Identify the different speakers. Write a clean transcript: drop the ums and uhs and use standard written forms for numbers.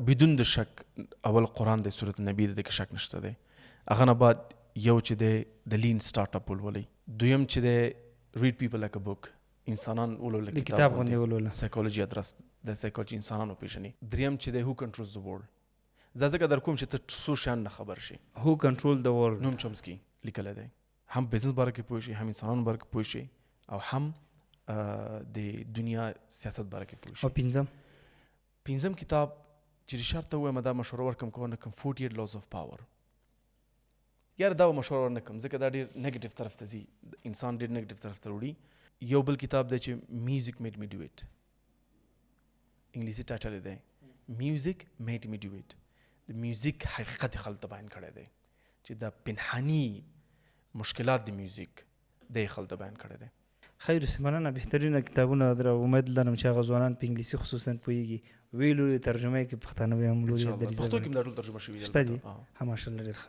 Speaker 1: بدون د شک اول قرآن د صورت نبی د کې شک نشته دی. هغه نه بعد یو چې د لین سٹارټ اپ ولولئ. دویم چې د ریډ پیپل لایک ا بوک، انسانان ولول
Speaker 2: کتاب غوندې ولول،
Speaker 1: سایکولوژي ادرس د سایکولوژي انسانانو پیژني. دریم چې د هو کنټرولز د ورلد. زه ځکه در کوم چې ته څو شیان نه خبر شي.
Speaker 2: هو کنټرول د ورلد
Speaker 1: نوم چومسکی لیکلی دی. هم بزنس باره کې پوه شي، هم انسانانو باره کې پوه شي، او هم د دنیا سیاست باره کې پوه شي.
Speaker 2: او
Speaker 1: پنځم کتاب چې ریشارډ ته ووایم دا مشوره ورکړم که ونه کړم 48 laws of power. یار دا مشوره ورنه کړم ځکه دا ډېر نیګیټیو طرف ته ځي، انسان ډېر نیګیټیو طرف ته وړي. یو بل کتاب دی چې میوزک میډ می ډو اټ، انګلیسي ټایټل دی میوزک میډ می ډو اټ. د میوزک حقیقت خلکو ته بیان کړی دی چې دا پنهاني مشکلات د میوزک د خلکو ته بیان کړی دی.
Speaker 2: خیر سمنانه بهترینه کتابونه در امید لرم چې هغه ځوانان په انګلیسي خصوصا پوهیږي ویلو ترجمه کې پښتانه به هم لولي.
Speaker 1: پښتو کې هم دا ټول ترجمه شوي
Speaker 2: دي. ها ماشاءالله ډېر ښه.